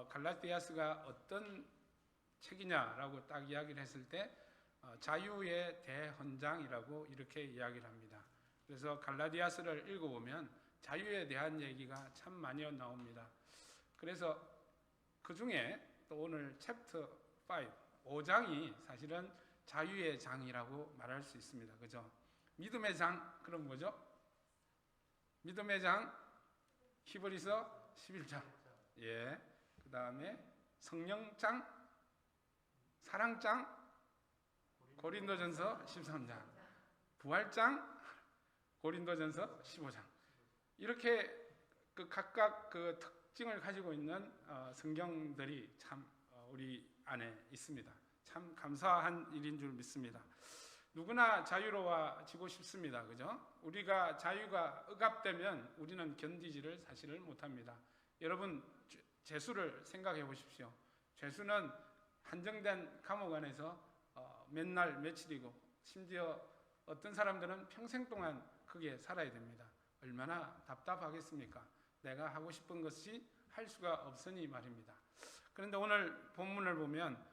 갈라디아스가 어떤 책이냐라고 딱 이야기를 했을 때 자유의 대헌장이라고 이렇게 이야기를 합니다. 그래서 갈라디아스를 읽어보면 자유에 대한 얘기가 참 많이 나옵니다. 그래서 그 중에 또 오늘 챕터 5장이 사실은 자유의 장이라고 말할 수 있습니다. 그죠? 믿음의 장, 그럼 뭐죠? 믿음의 장, 히브리서 11장. 예. 그 다음에 성령장, 사랑장, 고린도전서 13장. 부활장, 고린도전서 15장. 이렇게 각각 그 특징을 가지고 있는 성경들이 참 우리 안에 있습니다. 참 감사한 일인 줄 믿습니다. 누구나 자유로워지고 싶습니다. 그죠? 우리가 자유가 억압되면 우리는 견디지를 사실을 못합니다. 여러분, 죄수를 생각해 보십시오. 죄수는 한정된 감옥 안에서 맨날 며칠이고 심지어 어떤 사람들은 평생 동안 거기에 살아야 됩니다. 얼마나 답답하겠습니까? 내가 하고 싶은 것이 할 수가 없으니 말입니다. 그런데 오늘 본문을 보면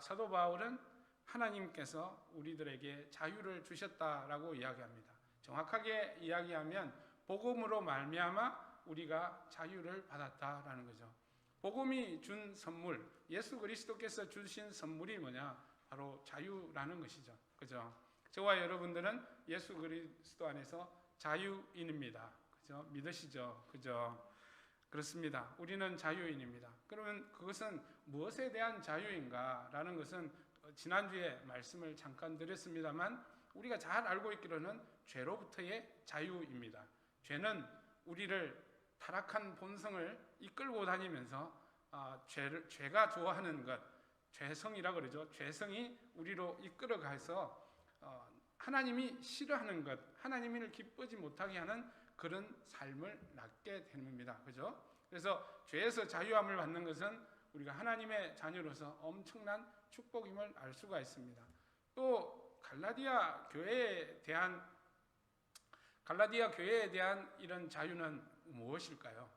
사도 바울은 하나님께서 우리들에게 자유를 주셨다라고 이야기합니다. 정확하게 이야기하면 복음으로 말미암아 우리가 자유를 받았다라는 거죠. 복음이 준 선물, 예수 그리스도께서 주신 선물이 뭐냐? 바로 자유라는 것이죠. 그죠? 저와 여러분들은 예수 그리스도 안에서 자유인입니다. 그죠? 믿으시죠? 그죠? 그렇습니다. 우리는 자유인입니다. 그러면 그것은 무엇에 대한 자유인가라는 것은 지난주에 말씀을 잠깐 드렸습니다만 우리가 잘 알고 있기로는 죄로부터의 자유입니다. 죄는 우리를 타락한 본성을 이끌고 다니면서 죄가 좋아하는 것, 죄성이라고 그러죠. 죄성이 우리로 이끌어가서 하나님이 싫어하는 것, 하나님을 기쁘지 못하게 하는 그런 삶을 낳게 됩니다. 그죠? 그래서 죄에서 자유함을 받는 것은 우리가 하나님의 자녀로서 엄청난 축복임을 알 수가 있습니다. 또 갈라디아 교회에 대한 이런 자유는 무엇일까요?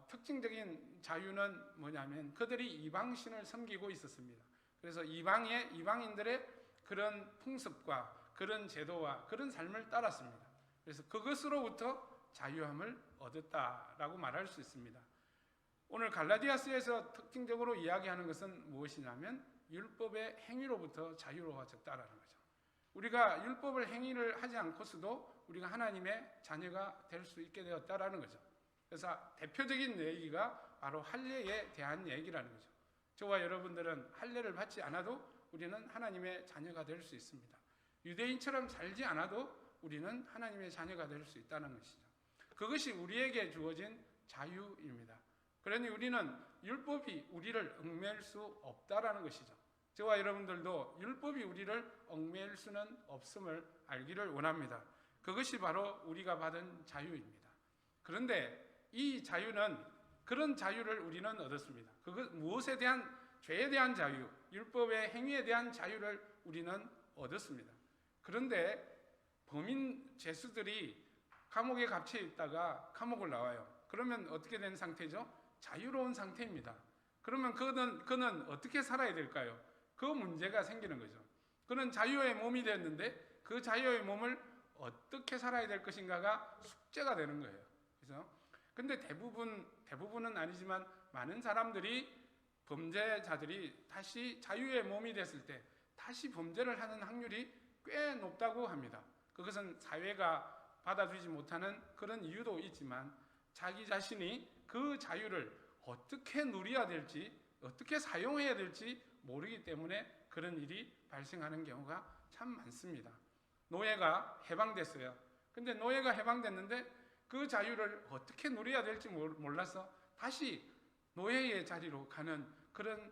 특징적인 자유는 뭐냐면 그들이 이방신을 섬기고 있었습니다. 그래서 이방인들의 그런 풍습과 그런 제도와 그런 삶을 따랐습니다. 그래서 그것으로부터 자유함을 얻었다라고 말할 수 있습니다. 오늘 갈라디아서에서 특징적으로 이야기하는 것은 무엇이냐면 율법의 행위로부터 자유로워졌다라는 거죠. 우리가 율법을 행위를 하지 않고서도 우리가 하나님의 자녀가 될 수 있게 되었다라는 거죠. 그래서 대표적인 얘기가 바로 할례에 대한 얘기라는 거죠. 저와 여러분들은 할례를 받지 않아도 우리는 하나님의 자녀가 될 수 있습니다. 유대인처럼 살지 않아도 우리는 하나님의 자녀가 될 수 있다는 것이죠. 그것이 우리에게 주어진 자유입니다. 그러니 우리는 율법이 우리를 얽매일 수 없다라는 것이죠. 저와 여러분들도 율법이 우리를 얽매일 수는 없음을 알기를 원합니다. 그것이 바로 우리가 받은 자유입니다. 그런데 이 자유는 그런 자유를 우리는 얻었습니다. 그것 무엇에 대한 죄에 대한 자유, 율법의 행위에 대한 자유를 우리는 얻었습니다. 그런데 범인 죄수들이 감옥에 갇혀 있다가 감옥을 나와요. 그러면 어떻게 된 상태죠? 자유로운 상태입니다. 그러면 그는 어떻게 살아야 될까요? 그 문제가 생기는 거죠. 그는 자유의 몸이 되었는데 그 자유의 몸을 어떻게 살아야 될 것인가가 숙제가 되는 거예요. 그래서 근데 대부분은 아니지만 많은 사람들이 범죄자들이 다시 자유의 몸이 됐을 때 다시 범죄를 하는 확률이 꽤 높다고 합니다. 그것은 사회가 받아주지 못하는 그런 이유도 있지만 자기 자신이 그 자유를 어떻게 누려야 될지 어떻게 사용해야 될지 모르기 때문에 그런 일이 발생하는 경우가 참 많습니다. 노예가 해방됐어요. 근데 노예가 해방됐는데 그 자유를 어떻게 누려야 될지 몰라서 다시 노예의 자리로 가는 그런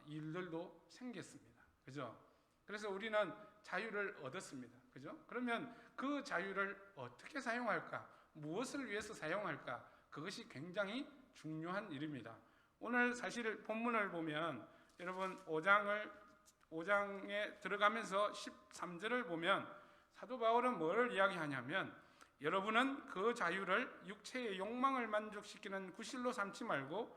일들도 생겼습니다. 그죠? 그래서 우리는 자유를 얻었습니다. 그죠? 그러면 그 자유를 어떻게 사용할까? 무엇을 위해서 사용할까? 그것이 굉장히 중요한 일입니다. 오늘 사실 본문을 보면 여러분 5장에 들어가면서 13절을 보면 사도 바울은 뭐를 이야기하냐면 여러분은 그 자유를 육체의 욕망을 만족시키는 구실로 삼지 말고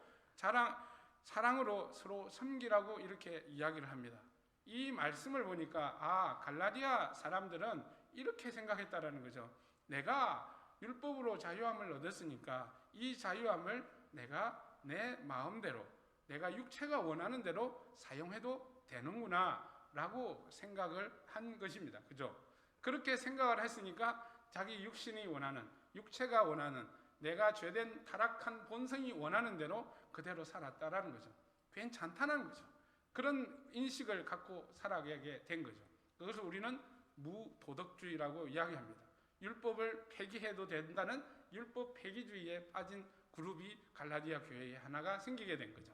사랑으로 서로 섬기라고 이렇게 이야기를 합니다. 이 말씀을 보니까 갈라디아 사람들은 이렇게 생각했다라는 거죠. 내가 율법으로 자유함을 얻었으니까 이 자유함을 내가 내 마음대로, 내가 육체가 원하는 대로 사용해도 되는구나 라고 생각을 한 것입니다. 그죠? 그렇게 생각을 했으니까 자기 육신이 원하는, 육체가 원하는, 내가 죄된 타락한 본성이 원하는 대로 그대로 살았다라는 거죠. 괜찮다는 거죠. 그런 인식을 갖고 살아가게 된 거죠. 그것을 우리는 무도덕주의라고 이야기합니다. 율법을 폐기해도 된다는 율법 폐기주의에 빠진 그룹이 갈라디아 교회에 하나가 생기게 된 거죠.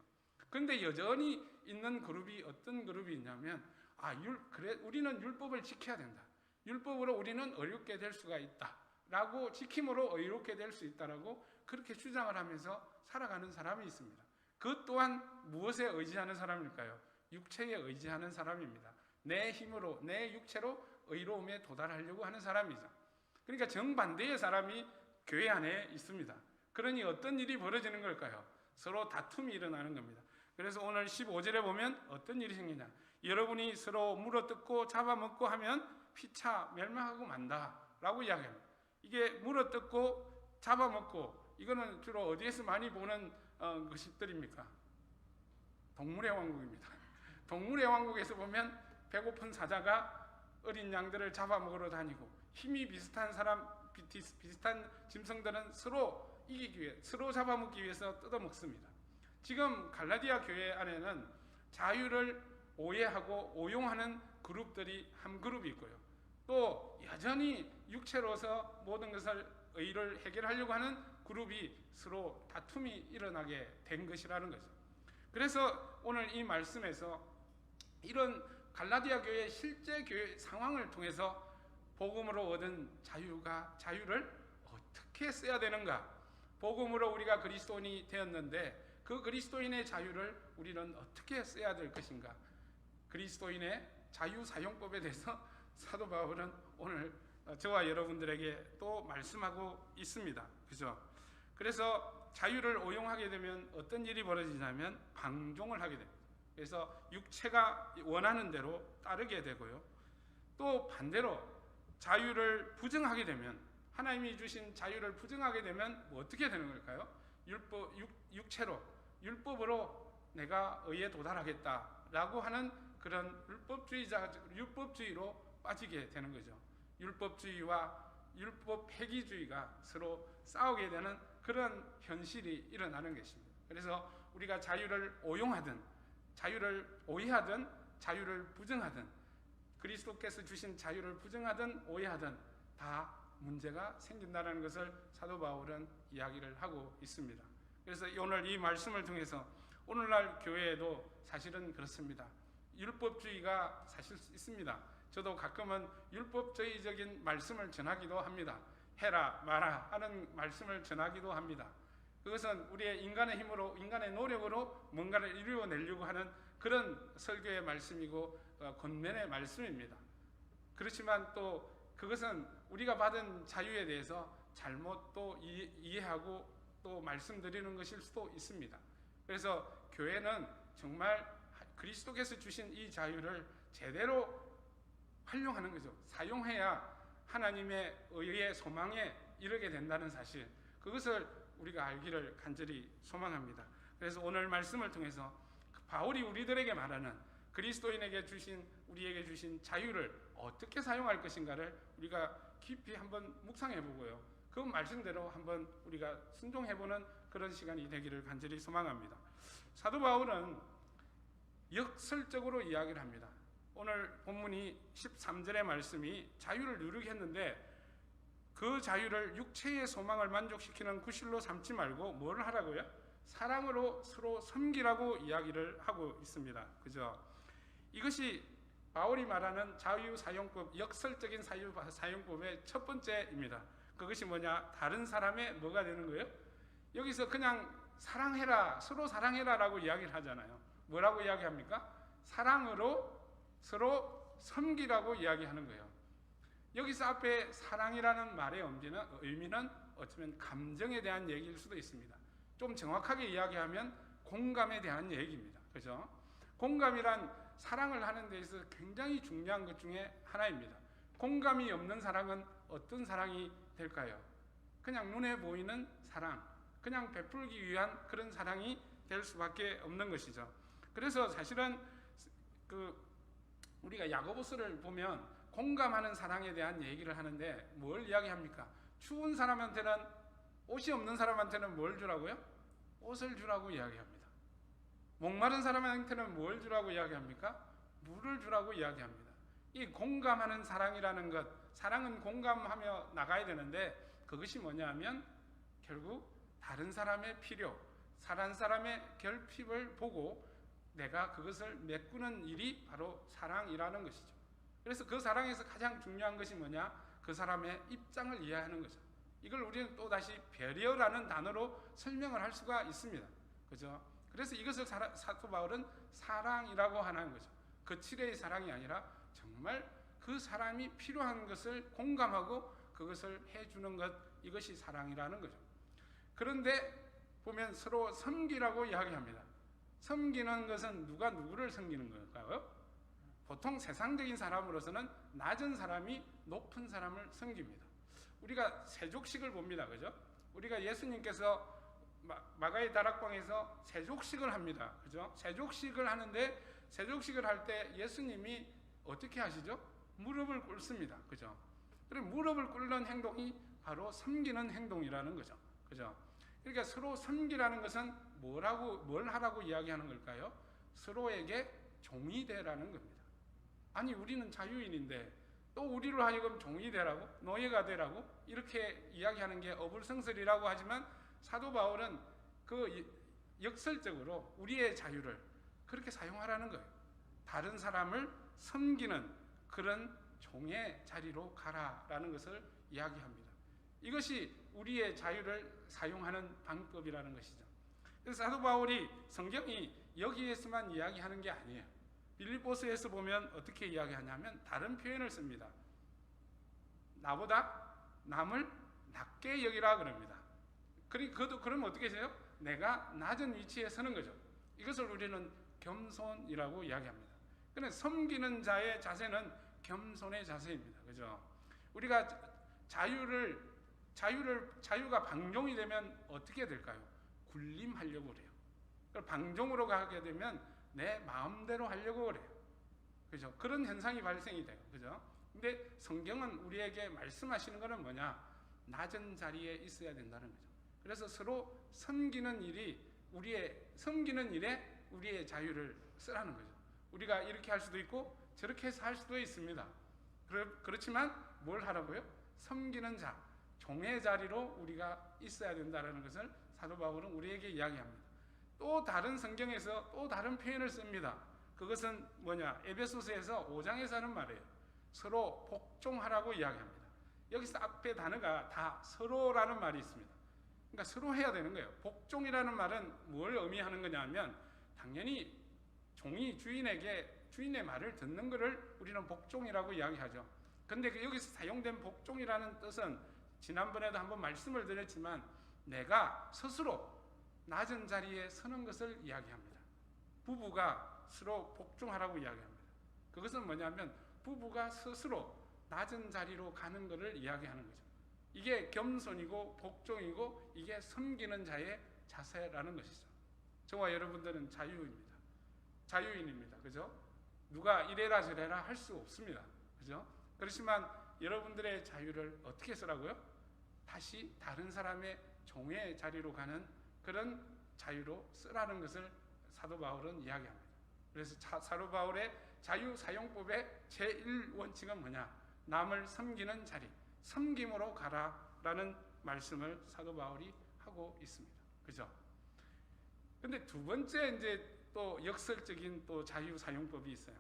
그런데 여전히 있는 그룹이 어떤 그룹이 있냐면 그래 우리는 율법을 지켜야 된다. 율법으로 우리는 의롭게 될 수가 있다. 라고 지킴으로 의롭게 될 수 있다라고 그렇게 주장을 하면서 살아가는 사람이 있습니다. 그 또한 무엇에 의지하는 사람일까요? 육체에 의지하는 사람입니다. 내 힘으로, 내 육체로 의로움에 도달하려고 하는 사람이죠. 그러니까 정반대의 사람이 교회 안에 있습니다. 그러니 어떤 일이 벌어지는 걸까요? 서로 다툼이 일어나는 겁니다. 그래서 오늘 15절에 보면 어떤 일이 생기냐? 여러분이 서로 물어뜯고 잡아먹고 하면 피차 멸망하고 만다라고 이야기합니다. 이게 물어뜯고 잡아먹고 이거는 주로 어디에서 많이 보는 것들입니까? 동물의 왕국입니다. 동물의 왕국에서 보면 배고픈 사자가 어린 양들을 잡아먹으러 다니고 힘이 비슷한 사람, 비슷한 짐승들은 서로 이기기 위해, 서로 잡아먹기 위해서 뜯어먹습니다. 지금 갈라디아 교회 안에는 자유를 오해하고 오용하는 그룹들이 한 그룹이 있고요. 또 여전히 육체로서 모든 것을 의를 해결하려고 하는 그룹이 서로 다툼이 일어나게 된 것이라는 거죠. 그래서 오늘 이 말씀에서 이런 갈라디아 교회의 실제 교회 상황을 통해서 복음으로 얻은 자유를 어떻게 써야 되는가? 복음으로 우리가 그리스도인이 되었는데 그 그리스도인의 자유를 우리는 어떻게 써야 될 것인가? 그리스도인의 자유 사용법에 대해서 사도 바울은 오늘 저와 여러분들에게 또 말씀하고 있습니다. 그죠? 그래서 자유를 오용하게 되면 어떤 일이 벌어지냐면 방종을 하게 됩니다. 그래서 육체가 원하는 대로 따르게 되고요. 또 반대로 자유를 부정하게 되면, 하나님이 주신 자유를 부정하게 되면 어떻게 되는 걸까요? 율법으로 내가 의에 도달하겠다라고 하는 그런 율법주의로 빠지게 되는 거죠. 율법주의와 율법 폐기주의가 서로 싸우게 되는 그런 현실이 일어나는 것입니다. 그래서 우리가 자유를 오용하든, 자유를 오해하든, 자유를 부정하든, 그리스도께서 주신 자유를 부정하든 오해하든 다 문제가 생긴다는 것을 사도 바울은 이야기를 하고 있습니다. 그래서 오늘 이 말씀을 통해서 오늘날 교회에도 사실은 그렇습니다. 율법주의가 사실 있습니다. 저도 가끔은 율법주의적인 말씀을 전하기도 합니다. 해라 마라 하는 말씀을 전하기도 합니다. 그것은 우리의 인간의 힘으로, 인간의 노력으로 뭔가를 이루어내려고 하는 그런 설교의 말씀이고 권면의 말씀입니다. 그렇지만 또 그것은 우리가 받은 자유에 대해서 잘못 또 이해하고 또 말씀드리는 것일 수도 있습니다. 그래서 교회는 정말 그리스도께서 주신 이 자유를 제대로 활용하는 거죠. 사용해야 하나님의 의의 소망에 이르게 된다는 사실, 그것을 우리가 알기를 간절히 소망합니다. 그래서 오늘 말씀을 통해서 바울이 우리들에게 말하는 그리스도인에게 주신, 우리에게 주신 자유를 어떻게 사용할 것인가를 우리가 깊이 한번 묵상해 보고요. 그 말씀대로 한번 우리가 순종해보는 그런 시간이 되기를 간절히 소망합니다. 사도 바울은 역설적으로 이야기를 합니다. 오늘 본문이 13절의 말씀이 자유를 누리게 했는데 그 자유를 육체의 소망을 만족시키는 구실로 삼지 말고 뭘 하라고요? 사랑으로 서로 섬기라고 이야기를 하고 있습니다. 그죠? 이것이 바울이 말하는 자유 사용법, 역설적인 자유 사용법의 첫 번째입니다. 그것이 뭐냐? 다른 사람의 뭐가 되는 거예요? 여기서 그냥 사랑해라, 서로 사랑해라라고 이야기를 하잖아요. 뭐라고 이야기합니까? 사랑으로 서로 섬기라고 이야기하는 거예요. 여기서 앞에 사랑이라는 말의 의미는 어쩌면 감정에 대한 얘기일 수도 있습니다. 좀 정확하게 이야기하면 공감에 대한 얘기입니다. 그죠? 공감이란 사랑을 하는 데 있어서 굉장히 중요한 것 중에 하나입니다. 공감이 없는 사랑은 어떤 사랑이 될까요? 그냥 눈에 보이는 사랑, 그냥 베풀기 위한 그런 사랑이 될 수밖에 없는 것이죠. 그래서 사실은 우리가 야고보서를 보면 공감하는 사랑에 대한 얘기를 하는데 뭘 이야기합니까? 추운 사람한테는, 옷이 없는 사람한테는 뭘 주라고요? 옷을 주라고 이야기합니다. 목마른 사람한테는 뭘 주라고 이야기합니까? 물을 주라고 이야기합니다. 이 공감하는 사랑이라는 것, 사랑은 공감하며 나가야 되는데 그것이 뭐냐 하면 결국 다른 사람의 필요, 다른 사람의 결핍을 보고 내가 그것을 메꾸는 일이 바로 사랑이라는 것이죠. 그래서 그 사랑에서 가장 중요한 것이 뭐냐? 그 사람의 입장을 이해하는 거죠. 이걸 우리는 또다시 배려라는 단어로 설명을 할 수가 있습니다. 그죠? 그래서 이것을 사도 바울은 사랑이라고 하는 거죠. 거칠의 사랑이 아니라 정말 그 사람이 필요한 것을 공감하고 그것을 해주는 것, 이것이 사랑이라는 거죠. 그런데 보면 서로 섬기라고 이야기합니다. 섬기는 것은 누가 누구를 섬기는 걸까요? 보통 세상적인 사람으로서는 낮은 사람이 높은 사람을 섬깁니다. 우리가 세족식을 봅니다. 그죠? 우리가 예수님께서 마가의 다락방에서 세족식을 합니다. 그죠? 세족식을 하는데 세족식을 할 때 예수님이 어떻게 하시죠? 무릎을 꿇습니다. 그죠? 그리고 무릎을 꿇는 행동이 바로 섬기는 행동이라는 거죠. 그죠? 그러니까 서로 섬기라는 것은 뭘 하라고 이야기하는 걸까요? 서로에게 종이 되라는 겁니다. 아니, 우리는 자유인인데 또 우리로 하여금 종이 되라고, 노예가 되라고 이렇게 이야기하는 게 어불성설이라고 하지만 사도 바울은 그 역설적으로 우리의 자유를 그렇게 사용하라는 거예요. 다른 사람을 섬기는 그런 종의 자리로 가라라는 것을 이야기합니다. 이것이 우리의 자유를 사용하는 방법이라는 것이죠. 그래서 사도 바울이 성경이 여기에서만 이야기하는 게 아니에요. 빌립보서에서 보면 어떻게 이야기하냐면 다른 표현을 씁니다. 나보다 남을 낮게 여기라 그럽니다. 그럼 어떻게 해요? 내가 낮은 위치에 서는 거죠. 이것을 우리는 겸손이라고 이야기합니다. 그런데 섬기는 자의 자세는 겸손의 자세입니다. 그죠? 우리가 자유가 방종이 되면 어떻게 될까요? 군림하려고 그래요. 방종으로 가게 되면 내 마음대로 하려고 그래요. 그죠? 그런 현상이 발생이 돼요. 그죠? 근데 성경은 우리에게 말씀하시는 것은 뭐냐? 낮은 자리에 있어야 된다는 거죠. 그래서 서로 섬기는 일에 우리의 자유를 쓰라는 거죠. 우리가 이렇게 할 수도 있고 저렇게 해서 할 수도 있습니다. 그렇지만 뭘 하라고요? 섬기는 자, 종의 자리로 우리가 있어야 된다는 것을 사도 바울은 우리에게 이야기합니다. 또 다른 성경에서 또 다른 표현을 씁니다. 그것은 뭐냐? 에베소서에서 5장에서 하는 말이에요. 서로 복종하라고 이야기합니다. 여기서 앞에 단어가 다 서로라는 말이 있습니다. 그러니까 서로 해야 되는 거예요. 복종이라는 말은 뭘 의미하는 거냐면 당연히 종이 주인의 말을 듣는 것을 우리는 복종이라고 이야기하죠. 그런데 여기서 사용된 복종이라는 뜻은 지난번에도 한번 말씀을 드렸지만 내가 스스로 낮은 자리에 서는 것을 이야기합니다. 부부가 서로 복종하라고 이야기합니다. 그것은 뭐냐면 부부가 스스로 낮은 자리로 가는 것을 이야기하는 거죠. 이게 겸손이고 복종이고 이게 섬기는 자의 자세라는 것이죠. 저와 여러분들은 자유인입니다. 그죠? 누가 이래라 저래라 할 수 없습니다. 그죠? 그렇지만 여러분들의 자유를 어떻게 쓰라고요? 다시 다른 사람의 종의 자리로 가는 그런 자유로 쓰라는 것을 사도 바울은 이야기합니다. 그래서 사도 바울의 자유 사용법의 제1원칙은 뭐냐? 남을 섬기는 자리, 섬김으로 가라라는 말씀을 사도 바울이 하고 있습니다. 그죠? 근데 두 번째 이제 또 역설적인 또 자유 사용법이 있어요.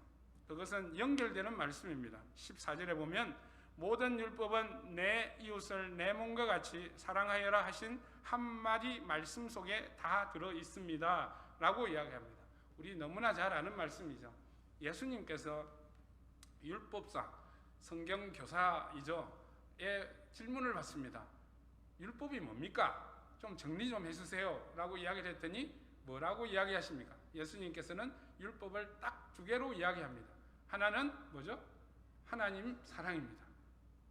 그것은 연결되는 말씀입니다. 14절에 보면 모든 율법은 내 이웃을 내 몸과 같이 사랑하여라 하신 한마디 말씀 속에 다 들어 있습니다 라고 이야기합니다. 우리 너무나 잘 아는 말씀이죠. 예수님께서 율법상 성경 교사이죠. 의 질문을 받습니다. 율법이 뭡니까? 좀 정리 좀 해주세요 라고 이야기를 했더니 뭐라고 이야기하십니까? 예수님께서는 율법을 딱 두 개로 이야기합니다. 하나는 뭐죠? 하나님 사랑입니다.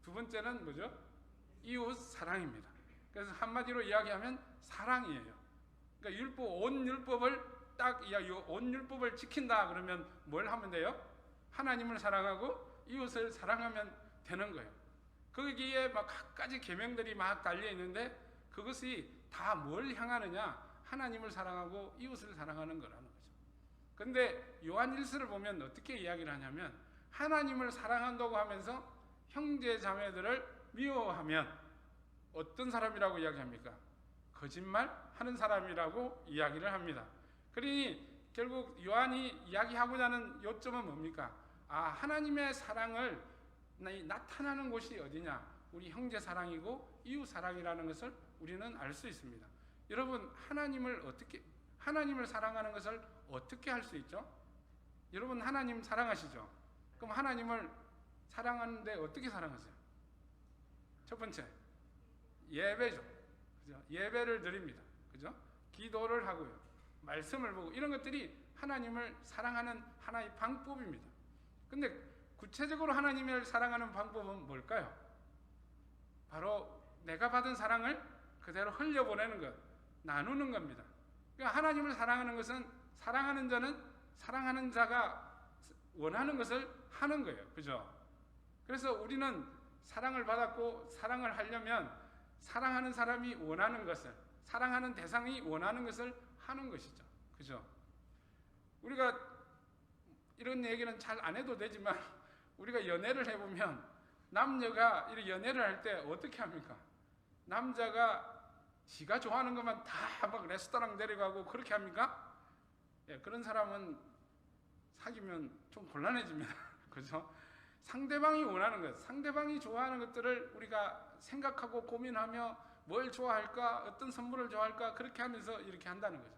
두 번째는 뭐죠? 이웃 사랑입니다. 그래서 한마디로 이야기하면 사랑이에요. 그러니까 온 율법을 온 율법을 지킨다 그러면 뭘 하면 돼요? 하나님을 사랑하고 이웃을 사랑하면 되는 거예요. 거기에 막 갖가지 계명들이 막 달려 있는데 그것이 다 뭘 향하느냐? 하나님을 사랑하고 이웃을 사랑하는 거라는 거죠. 근데 요한 1서를 보면 어떻게 이야기를 하냐면 하나님을 사랑한다고 하면서 형제 자매들을 미워하면 어떤 사람이라고 이야기합니까? 거짓말 하는 사람이라고 이야기를 합니다. 그러니 결국 요한이 이야기하고자 하는 요점은 뭡니까? 하나님의 사랑을 나타나는 곳이 어디냐? 우리 형제 사랑이고 이웃 사랑이라는 것을 우리는 알 수 있습니다. 여러분, 하나님을 사랑하는 것을 어떻게 할 수 있죠? 여러분, 하나님 사랑하시죠? 그럼 하나님을 사랑하는데 어떻게 사랑하세요? 첫 번째, 예배죠. 그죠? 예배를 드립니다. 그죠? 기도를 하고요. 말씀을 보고 이런 것들이 하나님을 사랑하는 하나의 방법입니다. 근데 구체적으로 하나님을 사랑하는 방법은 뭘까요? 바로 내가 받은 사랑을 그대로 흘려보내는 것, 나누는 겁니다. 그러니까 하나님을 사랑하는 것은 사랑하는 자는 사랑하는 자가 원하는 것을 하는 거예요. 그죠? 그래서 우리는 사랑을 받았고 사랑을 하려면 사랑하는 사람이 원하는 것을, 사랑하는 대상이 원하는 것을 하는 것이죠. 그죠? 우리가 이런 얘기는 잘 안 해도 되지만 우리가 연애를 해보면 남녀가 이렇게 연애를 할 때 어떻게 합니까? 남자가 지가 좋아하는 것만 다 막 레스토랑 데려가고 그렇게 합니까? 예, 그런 사람은 사귀면 좀 곤란해집니다. 그죠? 상대방이 원하는 것, 상대방이 좋아하는 것들을 우리가 생각하고 고민하며 뭘 좋아할까, 어떤 선물을 좋아할까 그렇게 하면서 이렇게 한다는 거죠.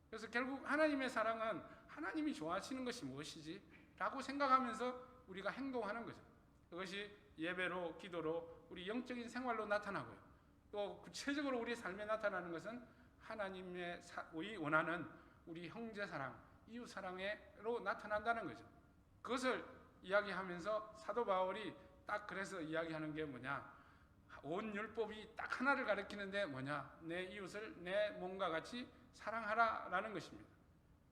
그래서 결국 하나님의 사랑은 하나님이 좋아하시는 것이 무엇이지? 라고 생각하면서 우리가 행동하는 거죠. 그것이 예배로, 기도로, 우리 영적인 생활로 나타나고요. 또 구체적으로 우리 삶에 나타나는 것은 하나님의 우리 원하는 우리 형제 사랑, 이웃 사랑으로 나타난다는 거죠. 그것을 이야기하면서 사도 바울이 딱 그래서 이야기하는 게 뭐냐? 온 율법이 딱 하나를 가리키는데 뭐냐? 내 이웃을 내 몸과 같이 사랑하라라는 것입니다.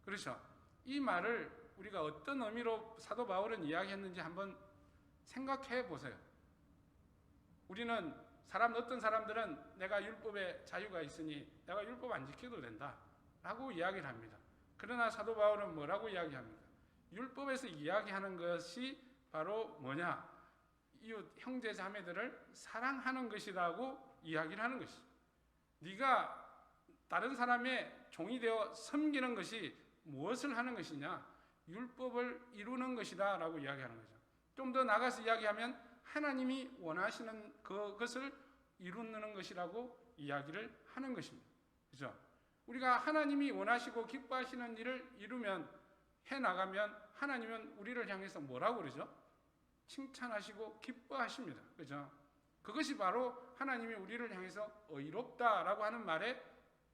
그렇죠? 이 말을 우리가 어떤 의미로 사도 바울은 이야기했는지 한번 생각해 보세요. 우리는 어떤 사람들은 내가 율법에 자유가 있으니 내가 율법 안 지켜도 된다 라고 이야기를 합니다. 그러나 사도 바울은 뭐라고 이야기합니까? 율법에서 이야기하는 것이 바로 뭐냐? 이웃 형제 자매들을 사랑하는 것이라고 이야기를 하는 것이죠. 네가 다른 사람의 종이 되어 섬기는 것이 무엇을 하는 것이냐? 율법을 이루는 것이다 라고 이야기하는 거죠. 좀 더 나가서 이야기하면 하나님이 원하시는 그것을 이루는 것이라고 이야기를 하는 것입니다. 그죠? 우리가 하나님이 원하시고 기뻐하시는 일을 이루면, 해나가면 하나님은 우리를 향해서 뭐라고 그러죠? 칭찬하시고 기뻐하십니다. 그죠? 그것이 바로 하나님이 우리를 향해서 의롭다라고 하는 말의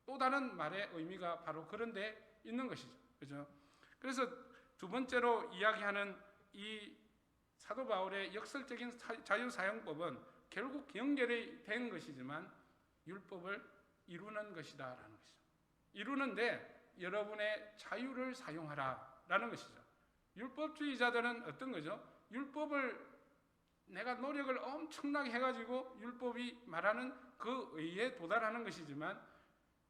또 다른 말의 의미가 바로 그런 데 있는 것이죠. 그죠? 그래서 두 번째로 이야기하는 이 사도 바울의 역설적인 자유사용법은 결국 연결이 된 것이지만 율법을 이루는 것이다라는 것이죠. 이루는데 여러분의 자유를 사용하라라는 것이죠. 율법주의자들은 어떤 거죠? 율법을 내가 노력을 엄청나게 해가지고 율법이 말하는 그 의에 도달하는 것이지만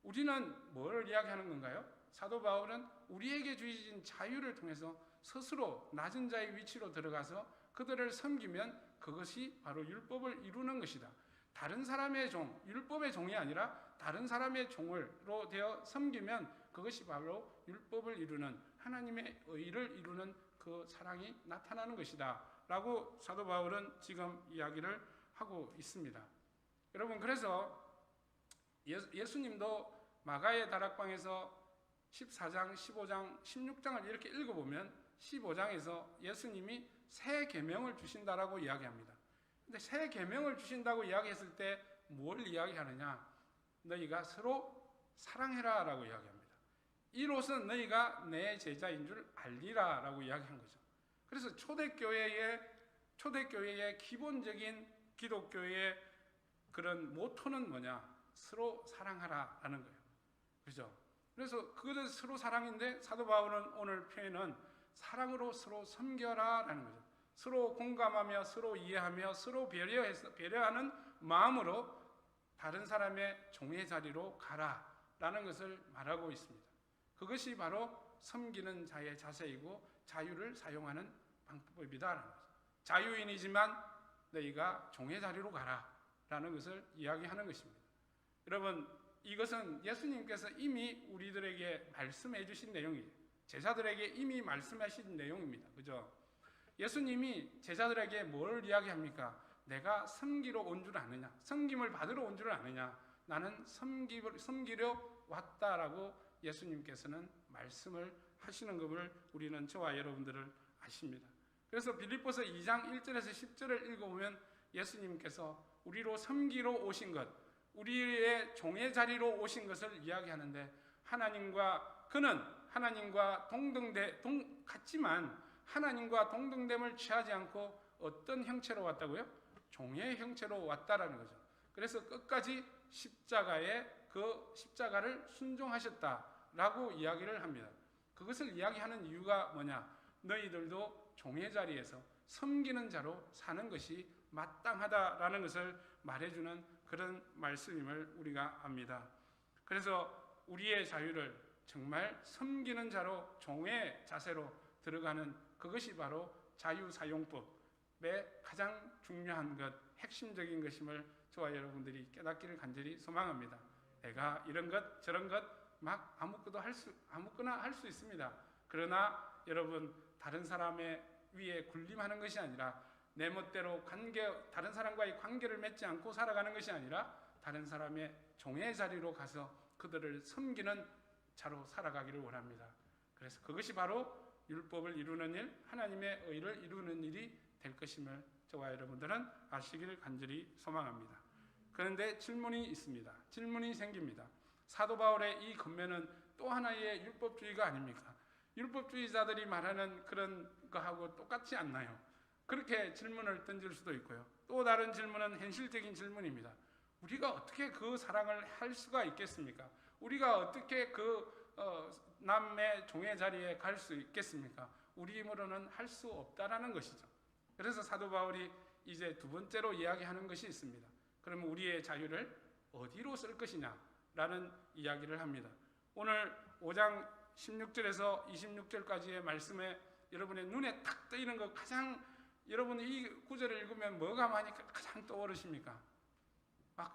우리는 뭘 이야기하는 건가요? 사도 바울은 우리에게 주어진 자유를 통해서 스스로 낮은 자의 위치로 들어가서 그들을 섬기면 그것이 바로 율법을 이루는 것이다. 다른 사람의 종, 율법의 종이 아니라 다른 사람의 종으로 되어 섬기면 그것이 바로 율법을 이루는, 하나님의 의를 이루는 그 사랑이 나타나는 것이다 라고 사도 바울은 지금 이야기를 하고 있습니다. 여러분, 그래서 예수님도 마가의 다락방에서 14장, 15장, 16장을 이렇게 읽어보면 15장에서 예수님이 새 계명을 주신다라고 이야기합니다. 근데 새 계명을 주신다고 이야기했을 때 뭘 이야기하느냐? 너희가 서로 사랑해라 라고 이야기합니다. 이로써 너희가 내 제자인 줄 알리라 라고 이야기한 거죠. 그래서 초대교회의 기본적인 기독교의 그런 모토는 뭐냐? 서로 사랑하라 라는 거예요. 그죠? 그래서 그것은 서로 사랑인데 사도 바울은 오늘 표현은 사랑으로 서로 섬겨라 라는 거죠. 서로 공감하며 서로 이해하며 서로 배려하는 마음으로 다른 사람의 종의 자리로 가라 라는 것을 말하고 있습니다. 그것이 바로 섬기는 자의 자세이고 자유를 사용하는 방법이다 라는 거죠. 자유인이지만 너희가 종의 자리로 가라 라는 것을 이야기하는 것입니다. 여러분, 이것은 예수님께서 이미 우리들에게 말씀해 주신 내용이에요. 제자들에게 이미 말씀하신 내용입니다. 그죠? 예수님이 제자들에게 뭘 이야기합니까? 내가 섬기러 온 줄 아느냐? 섬김을 받으러 온 줄 아느냐? 나는 섬기려 왔다라고 예수님께서는 말씀을 하시는 것을 우리는 저와 여러분들을 아십니다. 그래서 빌립보서 2장 1절에서 10절을 읽어보면 예수님께서 우리로 섬기러 오신 것, 우리의 종의 자리로 오신 것을 이야기하는데 그는 하나님과 같지만 하나님과 동등됨을 취하지 않고 어떤 형체로 왔다고요? 종의 형체로 왔다라는 거죠. 그래서 끝까지 십자가를 순종하셨다라고 이야기를 합니다. 그것을 이야기하는 이유가 뭐냐? 너희들도 종의 자리에서 섬기는 자로 사는 것이 마땅하다라는 것을 말해주는 그런 말씀임을 우리가 압니다. 그래서 우리의 자유를 정말 섬기는 자로 종의 자세로 들어가는 그것이 바로 자유사용법의 가장 중요한 것, 핵심적인 것임을 저와 여러분들이 깨닫기를 간절히 소망합니다. 내가 이런 것 저런 것 막 아무거나 할 수 있습니다. 그러나 여러분, 다른 사람의 위에 군림하는 것이 아니라 내 멋대로 다른 사람과의 관계를 맺지 않고 살아가는 것이 아니라 다른 사람의 종의 자리로 가서 그들을 섬기는 자로 살아가기를 원합니다. 그래서 그것이 바로 율법을 이루는 일, 하나님의 의를 이루는 일이 될 것임을 저와 여러분들은 아시기를 간절히 소망합니다. 그런데 질문이 있습니다. 질문이 생깁니다. 사도 바울의 이 권면은 또 하나의 율법주의가 아닙니까? 율법주의자들이 말하는 그런 거하고 똑같지 않나요? 그렇게 질문을 던질 수도 있고요. 또 다른 질문은 현실적인 질문입니다. 우리가 어떻게 그 사랑을 할 수가 있겠습니까? 우리가 어떻게 남의 종의 자리에 갈 수 있겠습니까? 우리 힘으로는 할 수 없다라는 것이죠. 그래서 사도 바울이 이제 두 번째로 이야기하는 것이 있습니다. 그러면 우리의 자유를 어디로 쓸 것이냐라는 이야기를 합니다. 오늘 5장 16절에서 26절까지의 말씀에 여러분의 눈에 탁 뜨이는 것, 여러분이 이 구절을 읽으면 뭐가 가장 떠오르십니까?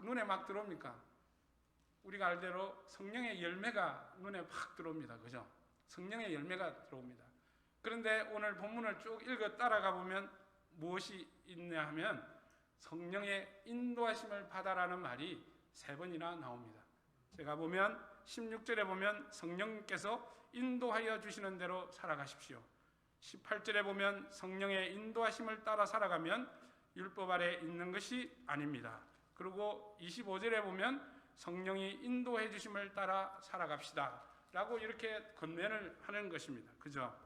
눈에 막 들어옵니까? 우리가 알대로 성령의 열매가 눈에 팍 들어옵니다. 그죠? 성령의 열매가 들어옵니다. 그런데 오늘 본문을 쭉 읽어 따라가 보면 무엇이 있냐 하면 성령의 인도하심을 받아라는 말이 3번이나 나옵니다. 제가 보면 16절에 보면 성령께서 인도하여 주시는 대로 살아가십시오. 18절에 보면 성령의 인도하심을 따라 살아가면 율법 아래 있는 것이 아닙니다. 그리고 25절에 보면 성령이 인도해 주심을 따라 살아갑시다 라고 이렇게 권면을 하는 것입니다. 그죠?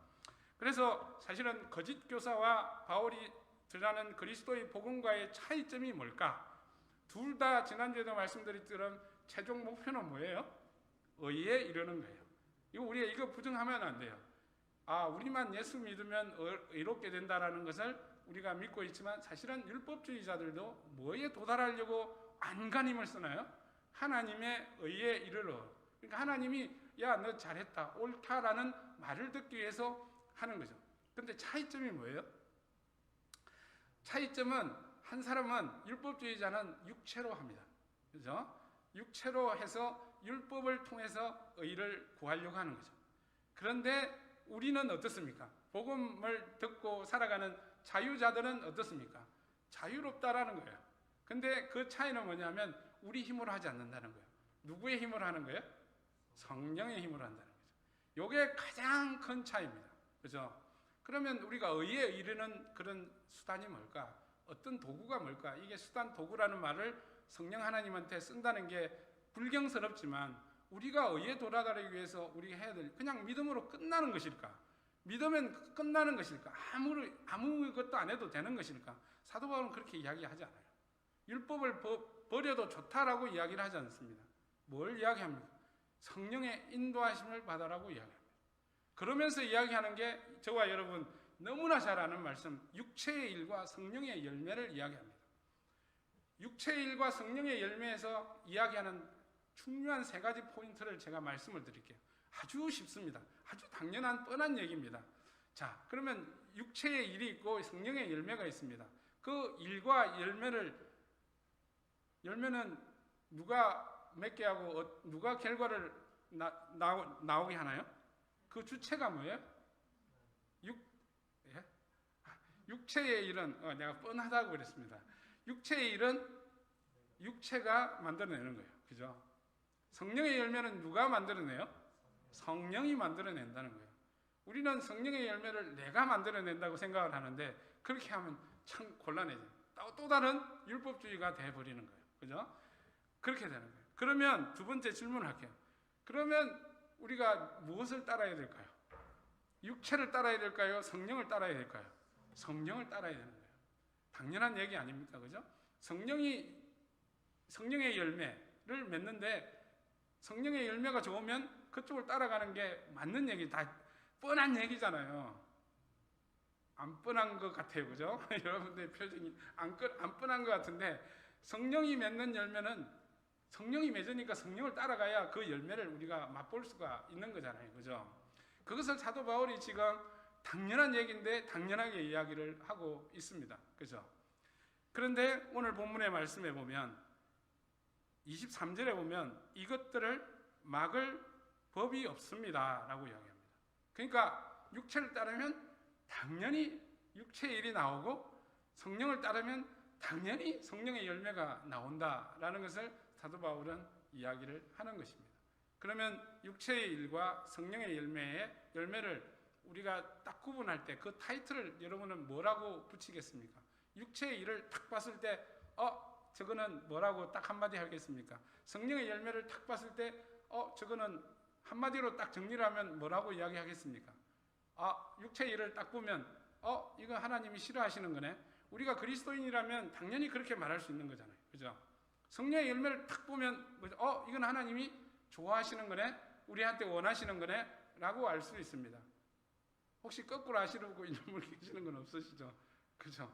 그래서 사실은 거짓 교사와 바울이 전하는 그리스도의 복음과의 차이점이 뭘까? 둘 다 지난주에도 말씀드렸던 최종 목표는 뭐예요? 의에 이르는 거예요. 우리가 이거 부정하면 안 돼요. 우리만 예수 믿으면 의롭게 된다라는 것을 우리가 믿고 있지만 사실은 율법주의자들도 뭐에 도달하려고 안간힘을 쓰나요? 하나님의 의에 이르러. 그러니까 하나님이 야, 너 잘했다, 옳다라는 말을 듣기 위해서 하는 거죠. 그런데 차이점이 뭐예요? 차이점은 한 사람은 율법주의자는 육체로 합니다. 그죠? 육체로 해서 율법을 통해서 의를 구하려고 하는 거죠. 그런데 우리는 어떻습니까? 복음을 듣고 살아가는 자유자들은 어떻습니까? 자유롭다라는 거예요. 근데 그 차이는 뭐냐면 우리 힘으로 하지 않는다는 거예요. 누구의 힘으로 하는 거예요? 성령의 힘으로 한다는 거죠. 이게 가장 큰 차이입니다. 그죠? 그러면 우리가 의에 이르는 그런 수단이 뭘까? 어떤 도구가 뭘까? 이게 수단, 도구라는 말을 성령 하나님한테 쓴다는 게 불경스럽지만 우리가 의에 도달하기 위해서 우리가 해야 될, 그냥 믿음으로 끝나는 것일까? 믿으면 끝나는 것일까? 아무것도 안 해도 되는 것일까? 사도 바울은 그렇게 이야기하지 않아요. 율법을 버려도 좋다라고 이야기를 하지 않습니다. 뭘 이야기합니까? 성령의 인도하심을 받아라고 이야기합니다. 그러면서 이야기하는 게 저와 여러분 너무나 잘 아는 말씀, 육체의 일과 성령의 열매를 이야기합니다. 육체의 일과 성령의 열매에서 이야기하는 중요한 세 가지 포인트를 제가 말씀을 드릴게요. 아주 쉽습니다. 아주 당연한 뻔한 얘기입니다. 자, 그러면 육체의 일이 있고 성령의 열매가 있습니다. 그 일과 열매는 누가 맺게 하고 누가 결과를 나오게 하나요? 그 주체가 뭐예요? 육체의 일은 내가 뻔하다고 그랬습니다. 육체의 일은 육체가 만들어내는 거예요. 그죠? 성령의 열매는 누가 만들어내요? 성령이 만들어낸다는 거예요. 우리는 성령의 열매를 내가 만들어낸다고 생각을 하는데 그렇게 하면 참 곤란해져요. 또 다른 율법주의가 돼버리는 거예요. 그죠? 그렇게 되는 거예요. 그러면 두 번째 질문을 할게요. 그러면 우리가 무엇을 따라야 될까요? 육체를 따라야 될까요? 성령을 따라야 될까요? 성령을 따라야 되는 거예요. 당연한 얘기 아닙니까? 그죠? 성령의 열매를 맺는데 성령의 열매가 좋으면 그쪽을 따라가는 게 맞는 얘기, 다 뻔한 얘기잖아요. 안 뻔한 것 같아요. 그죠? 여러분들의 표정이 안 뻔한 것 같은데 성령이 맺는 열매는 성령이 맺으니까 성령을 따라가야 그 열매를 우리가 맛볼 수가 있는 거잖아요. 그죠? 그것을 사도 바울이 지금 당연한 얘기인데 당연하게 이야기를 하고 있습니다. 그죠? 그런데 오늘 본문의 말씀에 보면 23절에 보면 이것들을 막을 법이 없습니다 라고 이야기합니다. 그러니까 육체를 따르면 당연히 육체의 일이 나오고 성령을 따르면 당연히 성령의 열매가 나온다라는 것을 사도 바울은 이야기를 하는 것입니다. 그러면 육체의 일과 성령의 열매를 우리가 딱 구분할 때 그 타이틀을 여러분은 뭐라고 붙이겠습니까? 육체의 일을 딱 봤을 때 저거는 뭐라고 딱 한마디 하겠습니까? 성령의 열매를 딱 봤을 때 저거는 한마디로 딱 정리를 하면 뭐라고 이야기하겠습니까? 육체의 일을 딱 보면 이거 하나님이 싫어하시는 거네. 우리가 그리스도인이라면 당연히 그렇게 말할 수 있는 거잖아요. 그죠? 성령의 열매를 딱 보면 이건 하나님이 좋아하시는 거네. 우리한테 원하시는 거네. 라고 알 수 있습니다. 혹시 거꾸로 아시려고 있는 분 계시는 건 없으시죠? 그죠?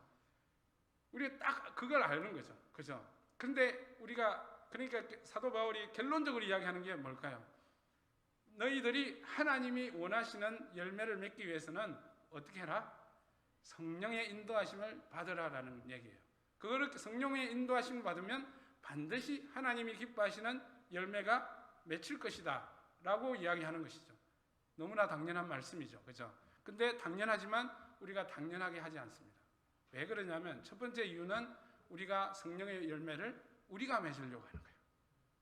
우리가 딱 그걸 아는 거죠. 그죠? 근데 그러니까 사도 바울이 결론적으로 이야기하는 게 뭘까요? 너희들이 하나님이 원하시는 열매를 맺기 위해서는 어떻게 해라? 성령의 인도하심을 받으라라는 얘기예요. 그거를 성령의 인도하심을 받으면 반드시 하나님이 기뻐하시는 열매가 맺힐 것이다 라고 이야기하는 것이죠. 너무나 당연한 말씀이죠. 그죠? 근데 당연하지만 우리가 당연하게 하지 않습니다. 왜 그러냐면 첫 번째 이유는 우리가 성령의 열매를 우리가 맺으려고 하는 거예요.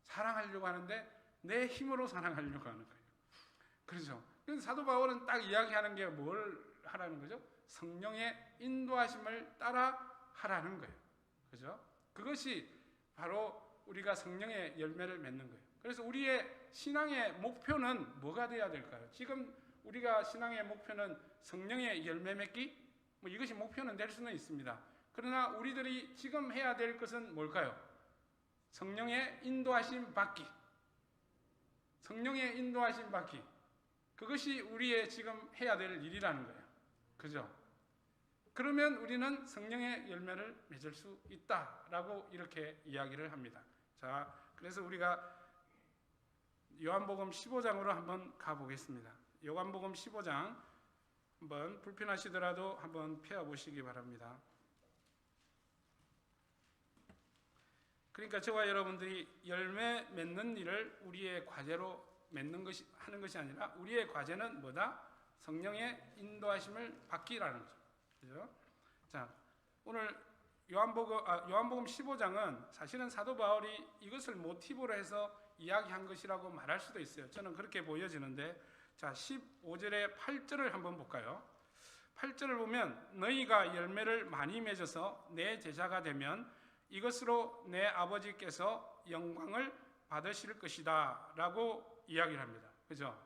사랑하려고 하는데 내 힘으로 사랑하려고 하는 거예요. 그렇죠? 그래서 사도 바울은 딱 이야기하는 게 뭘 하라는 거죠? 성령의 인도하심을 따라 하라는 거예요. 그죠? 그것이 바로 우리가 성령의 열매를 맺는 거예요. 그래서 우리의 신앙의 목표는 뭐가 돼야 될까요? 지금 우리가 신앙의 목표는 성령의 열매 맺기? 이것이 목표는 될 수는 있습니다. 그러나 우리들이 지금 해야 될 것은 뭘까요? 성령의 인도하심 받기. 성령의 인도하심 받기. 그것이 우리의 지금 해야 될 일이라는 거예요. 그죠? 그러면 우리는 성령의 열매를 맺을 수 있다라고 이렇게 이야기를 합니다. 자, 그래서 우리가 요한복음 15장으로 한번 가보겠습니다. 요한복음 15장 한번 불편하시더라도 한번 펴보시기 바랍니다. 그러니까 저와 여러분들이 열매 맺는 일을 우리의 과제로 하는 것이 아니라 우리의 과제는 뭐다? 성령의 인도하심을 받기라는 거죠. 그죠? 자, 오늘 요한복음 15장은 사실은 사도 바울이 이것을 모티브로 해서 이야기한 것이라고 말할 수도 있어요. 저는 그렇게 보여지는데, 자, 15절에 8절을 한번 볼까요? 8절을 보면 너희가 열매를 많이 맺어서 내 제자가 되면 이것으로 내 아버지께서 영광을 받으실 것이다 라고 이야기를 합니다. 그죠?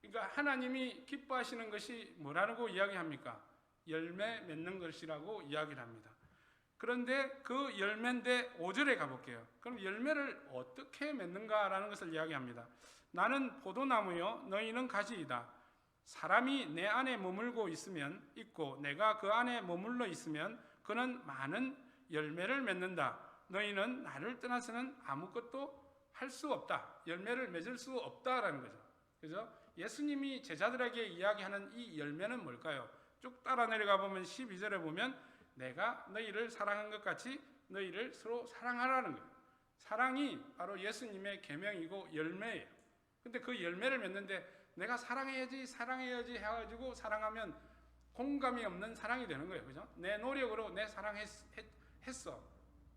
그러니까 하나님이 기뻐하시는 것이 뭐라고 이야기합니까? 열매 맺는 것이라고 이야기를 합니다. 그런데 그 열매인데 5절에 가볼게요. 그럼 열매를 어떻게 맺는가라는 것을 이야기합니다. 나는 포도나무요 너희는 가지이다. 사람이 내 안에 머물고 있고 내가 그 안에 머물러 있으면 그는 많은 열매를 맺는다. 너희는 나를 떠나서는 아무것도 할 수 없다. 열매를 맺을 수 없다라는 거죠. 그죠? 예수님이 제자들에게 이야기하는 이 열매는 뭘까요? 쭉 따라 내려가 보면 12절에 보면 내가 너희를 사랑한 것 같이 너희를 서로 사랑하라는 거예요. 사랑이 바로 예수님의 계명이고 열매예요. 근데 그 열매를 맺는데 내가 사랑해야지 해가지고 사랑하면 공감이 없는 사랑이 되는 거예요. 그죠? 내 노력으로 내 사랑했어.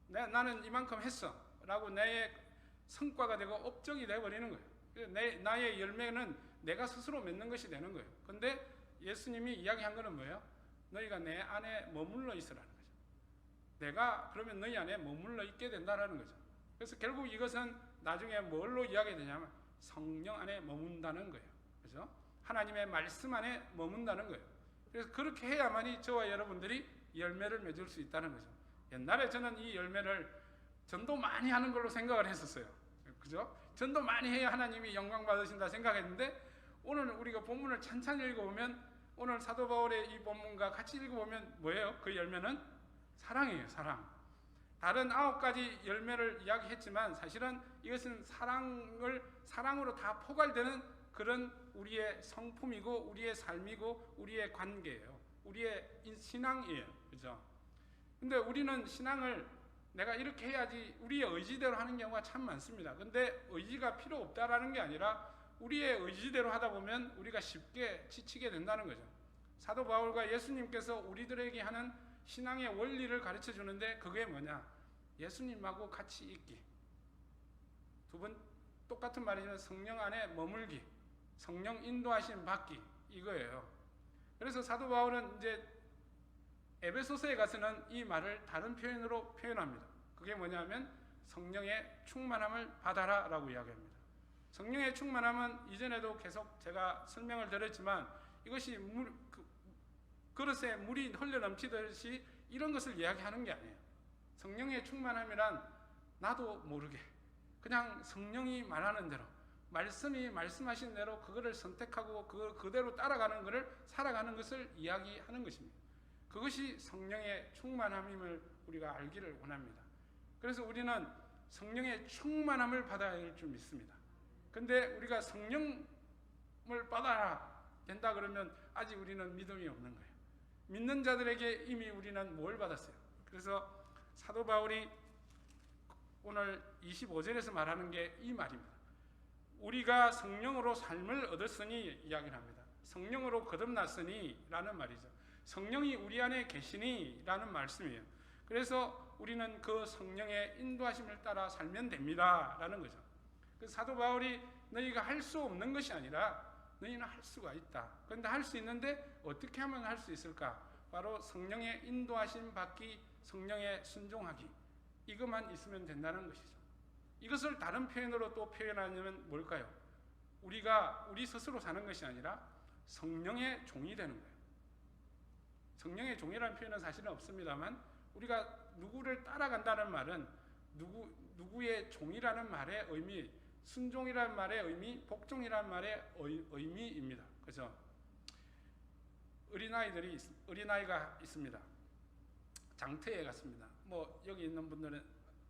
나는 이만큼 했어. 라고 내 성과가 되고 업적이 되어버리는 거예요. 나의 열매는 내가 스스로 맺는 것이 되는 거예요. 근데 예수님이 이야기한 거는 뭐예요? 너희가 내 안에 머물러 있으라는 거죠. 내가 그러면 너희 안에 머물러 있게 된다는 거죠. 그래서 결국 이것은 나중에 뭘로 이야기되냐면 성령 안에 머문다는 거예요. 그죠? 하나님의 말씀 안에 머문다는 거예요. 그래서 그렇게 해야만이 저와 여러분들이 열매를 맺을 수 있다는 거죠. 옛날에 저는 이 열매를 전도 많이 하는 걸로 생각을 했었어요. 그죠? 전도 많이 해야 하나님이 영광 받으신다 생각했는데 오늘 우리가 본문을 찬찬히 읽어보면 오늘 사도 바울의 이 본문과 같이 읽어보면 뭐예요? 그 열매는 사랑이에요. 사랑. 다른 9가지 열매를 이야기했지만 사실은 이것은 사랑으로 다 포괄되는 그런 우리의 성품이고 우리의 삶이고 우리의 관계예요. 우리의 신앙이에요. 그죠? 근데 우리는 신앙을 내가 이렇게 해야지 우리의 의지대로 하는 경우가 참 많습니다. 근데 의지가 필요 없다라는 게 아니라 우리의 의지대로 하다 보면 우리가 쉽게 지치게 된다는 거죠. 사도 바울과 예수님께서 우리들에게 하는 신앙의 원리를 가르쳐 주는데 그게 뭐냐? 예수님하고 같이 있기. 두 번 똑같은 말이지만 성령 안에 머물기, 성령 인도하심 받기 이거예요. 그래서 사도 바울은 이제 에베소서에 가서는 이 말을 다른 표현으로 표현합니다. 그게 뭐냐면 성령의 충만함을 받아라 라고 이야기합니다. 성령의 충만함은 이전에도 계속 제가 설명을 드렸지만 이것이 그릇에 물이 흘러 넘치듯이 이런 것을 이야기하는 게 아니에요. 성령의 충만함이란 나도 모르게 그냥 성령이 말하는 대로 말씀이 말씀하신 대로 그거를 선택하고 그대로 따라가는 것을 살아가는 것을 이야기하는 것입니다. 그것이 성령의 충만함임을 우리가 알기를 원합니다. 그래서 우리는 성령의 충만함을 받아야 할 줄 믿습니다. 근데 우리가 성령을 받아야 된다 그러면 아직 우리는 믿음이 없는 거예요. 믿는 자들에게 이미 우리는 뭘 받았어요? 그래서 사도 바울이 오늘 25절에서 말하는 게 이 말입니다. 우리가 성령으로 삶을 얻었으니 이야기를 합니다. 성령으로 거듭났으니 라는 말이죠. 성령이 우리 안에 계시니 라는 말씀이에요. 그래서 우리는 그 성령의 인도하심을 따라 살면 됩니다 라는 거죠. 그래서 사도 바울이 너희가 할 수 없는 것이 아니라 너희는 할 수가 있다. 그런데 할 수 있는데 어떻게 하면 할 수 있을까? 바로 성령의 인도하심 받기, 성령의 순종하기 이것만 있으면 된다는 것이죠. 이것을 다른 표현으로 또 표현하냐면 뭘까요? 우리가 우리 스스로 사는 것이 아니라 성령의 종이 되는 거예요. 성령의 종이라는 표현은 사실은 없습니다만 우리가 누구를 따라간다는 말은 누구의 종이라는 말의 의미, 순종이라는 말의 의미, 복종이라는 말의 의미입니다. 그죠? 어린아이가 있습니다. 장터에 갔습니다. 뭐 여기 있는 분들은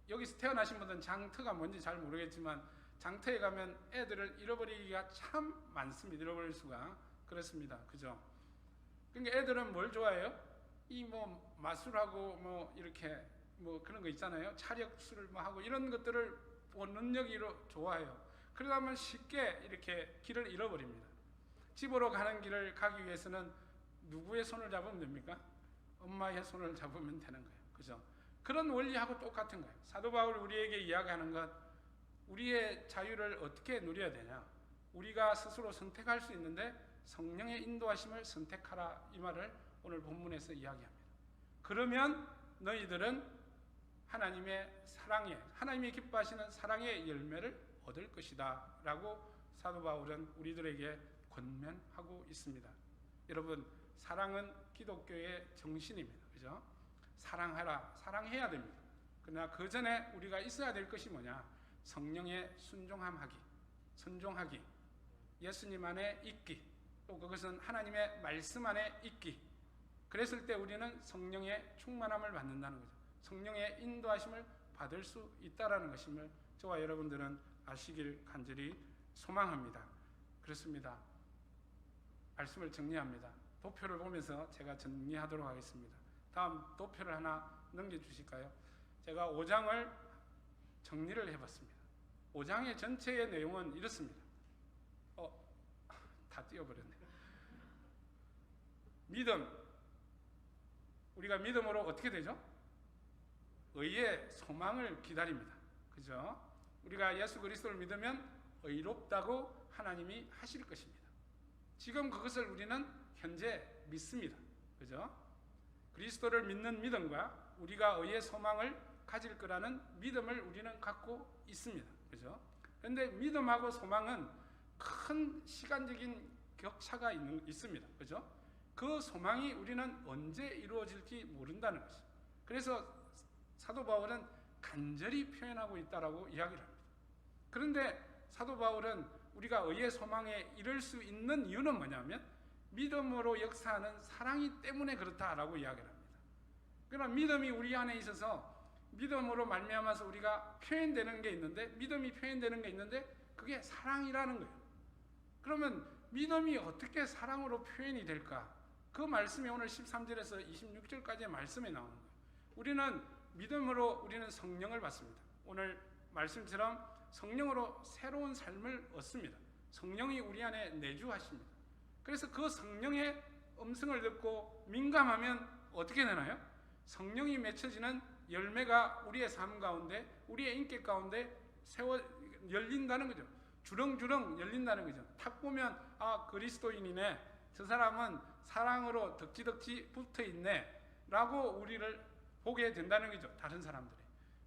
여기서 태어나신 분들은 장터가 뭔지 잘 모르겠지만 장터에 가면 애들을 잃어버리기가 참 많습니다. 잃어버릴 수가 그렇습니다. 그죠? 그러니까 애들은 뭘 좋아해요? 이 뭐 마술하고 뭐 이렇게 뭐 그런 거 있잖아요. 차력술을 뭐 하고 이런 것들을 능력으로 좋아해요. 그러다 보면 쉽게 이렇게 길을 잃어버립니다. 집으로 가는 길을 가기 위해서는 누구의 손을 잡으면 됩니까? 엄마의 손을 잡으면 되는 거예요. 그죠? 그런 원리하고 똑같은 거예요. 사도 바울이 우리에게 이야기하는 것, 우리의 자유를 어떻게 누려야 되냐? 우리가 스스로 선택할 수 있는데 성령의 인도하심을 선택하라 이 말을 오늘 본문에서 이야기합니다. 그러면 너희들은 하나님의 사랑에, 하나님이 기뻐하시는 사랑의 열매를 얻을 것이다 라고 사도 바울은 우리들에게 권면하고 있습니다. 여러분, 사랑은 기독교의 정신입니다. 그죠? 사랑하라, 사랑해야 됩니다. 그러나 그 전에 우리가 있어야 될 것이 뭐냐? 성령의 순종하기, 예수님 안에 있기, 또 그것은 하나님의 말씀 안에 있기. 그랬을 때 우리는 성령의 충만함을 받는다는 거죠. 성령의 인도하심을 받을 수 있다는 것임을 저와 여러분들은 아시길 간절히 소망합니다. 그렇습니다. 말씀을 정리합니다. 도표를 보면서 제가 정리하도록 하겠습니다. 다음 도표를 하나 넘겨주실까요? 제가 5장을 정리를 해봤습니다. 5장의 전체의 내용은 이렇습니다. 다 띄워버렸네. 믿음, 우리가 믿음으로 어떻게 되죠? 의의 소망을 기다립니다. 그죠? 우리가 예수 그리스도를 믿으면 의롭다고 하나님이 하실 것입니다. 지금 그것을 우리는 현재 믿습니다. 그죠? 그리스도를 믿는 믿음과 우리가 의의 소망을 가질 거라는 믿음을 우리는 갖고 있습니다. 그죠? 그런데 믿음하고 소망은 큰 시간적인 격차가 있습니다. 그죠? 그 소망이 우리는 언제 이루어질지 모른다는 것이죠. 그래서 사도 바울은 간절히 표현하고 있다라고 이야기를 합니다. 그런데 사도 바울은 우리가 의의 소망에 이를 수 있는 이유는 뭐냐면 믿음으로 역사하는 사랑이 때문에 그렇다라고 이야기를 합니다. 그러나 믿음이 우리 안에 있어서 믿음으로 말미암아서 우리가 표현되는 게 있는데, 믿음이 표현되는 게 있는데 그게 사랑이라는 거예요. 그러면 믿음이 어떻게 사랑으로 표현이 될까? 그 말씀이 오늘 13절에서 26절까지의 말씀에 나오는 거예요. 우리는 믿음으로 우리는 성령을 받습니다. 오늘 말씀처럼 성령으로 새로운 삶을 얻습니다. 성령이 우리 안에 내주하십니다. 그래서 그 성령의 음성을 듣고 민감하면 어떻게 되나요? 성령이 맺혀지는 열매가 우리의 삶 가운데, 우리의 인격 가운데 열린다는 거죠. 주렁주렁 열린다는 거죠. 탁 보면 그리스도인이네, 저 사람은 사랑으로 덕지덕지 붙어있네 라고 우리를 보게 된다는 거죠. 다른 사람들이.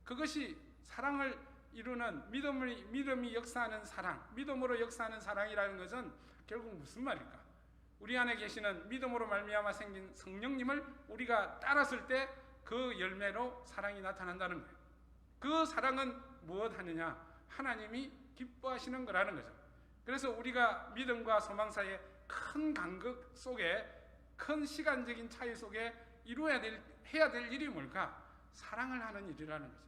그것이 사랑을 이루는 믿음이 역사하는 사랑, 믿음으로 역사하는 사랑이라는 것은 결국 무슨 말일까? 우리 안에 계시는 믿음으로 말미암아 생긴 성령님을 우리가 따랐을 때 그 열매로 사랑이 나타난다는 거예요. 그 사랑은 무엇 하느냐? 하나님이 기뻐하시는 거라는 거죠. 그래서 우리가 믿음과 소망 사이에 큰 간극 속에, 큰 시간적인 차이 속에 해야 될 일이 뭘까? 사랑을 하는 일이라는 거죠.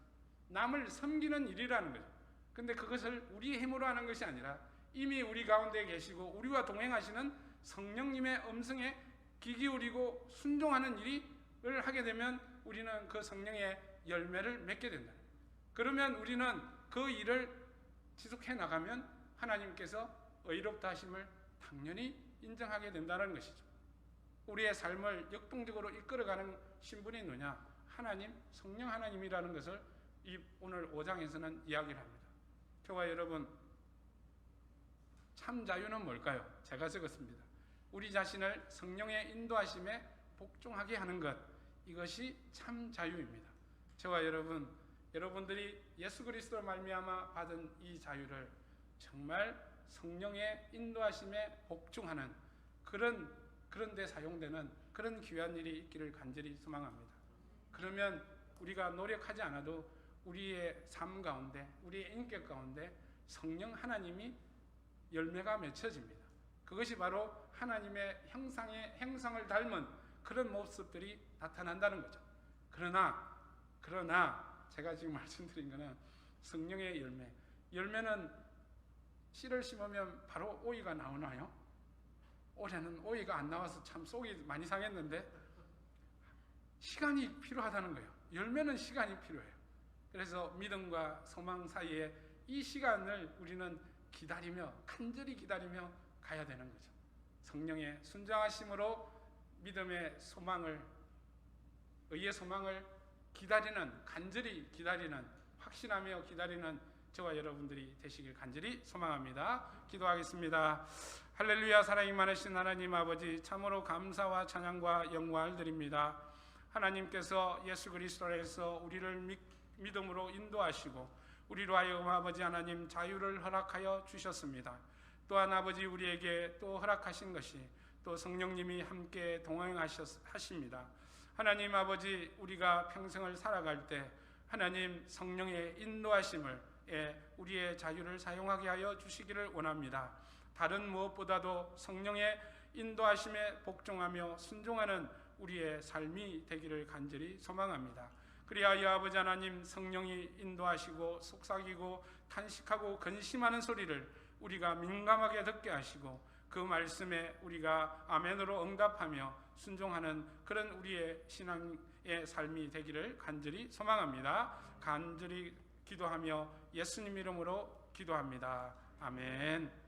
남을 섬기는 일이라는 거죠. 근데 그것을 우리의 힘으로 하는 것이 아니라 이미 우리 가운데 계시고 우리와 동행하시는 성령님의 음성에 귀 기울이고 순종하는 일을 하게 되면 우리는 그 성령의 열매를 맺게 된다. 그러면 우리는 그 일을 지속해 나가면 하나님께서 의롭다 하심을 당연히 인정하게 된다는 것이죠. 우리의 삶을 역동적으로 이끌어가는 신분이 누구냐? 하나님, 성령 하나님이라는 것을 오늘 5장에서는 이야기를 합니다. 저와 여러분, 참 자유는 뭘까요? 제가 적었습니다. 우리 자신을 성령의 인도하심에 복종하게 하는 것, 이것이 참 자유입니다. 저와 여러분들이 예수 그리스도로 말미암아 받은 이 자유를 정말 성령의 인도하심에 복종하는 그런 데 사용되는 그런 귀한 일이 있기를 간절히 소망합니다. 그러면 우리가 노력하지 않아도 우리의 삶 가운데, 우리의 인격 가운데 성령 하나님이 열매가 맺혀집니다. 그것이 바로 하나님의 형상을 닮은 그런 모습들이 나타난다는 거죠. 그러나 제가 지금 말씀드린 거는 성령의 열매는 씨를 심으면 바로 오이가 나오나요? 올해는 오이가 안 나와서 참 속이 많이 상했는데 시간이 필요하다는 거예요. 열매는 시간이 필요해요. 그래서 믿음과 소망 사이에 이 시간을 우리는 간절히 기다리며 가야 되는 거죠. 성령의 순종하심으로 믿음의 소망을, 의의 소망을 간절히 기다리는, 확신하며 기다리는 저와 여러분들이 되시길 간절히 소망합니다. 기도하겠습니다. 할렐루야. 사랑이 많으신 하나님 아버지, 참으로 감사와 찬양과 영광을 드립니다. 하나님께서 예수 그리스도에서 우리를 믿음으로 인도하시고 우리로 하여금 아버지 하나님 자유를 허락하여 주셨습니다. 또한 아버지 우리에게 또 허락하신 것이 또 성령님이 함께 동행하십니다. 하나님 아버지, 우리가 평생을 살아갈 때 하나님 성령의 인도하심을 우리의 자유를 사용하게 하여 주시기를 원합니다. 다른 무엇보다도 성령의 인도하심에 복종하며 순종하는 우리의 삶이 되기를 간절히 소망합니다. 그리하여 아버지 하나님, 성령이 인도하시고 속삭이고 탄식하고 근심하는 소리를 우리가 민감하게 듣게 하시고 그 말씀에 우리가 아멘으로 응답하며 순종하는 그런 우리의 신앙의 삶이 되기를 간절히 소망합니다. 간절히 기도하며 예수님 이름으로 기도합니다. 아멘.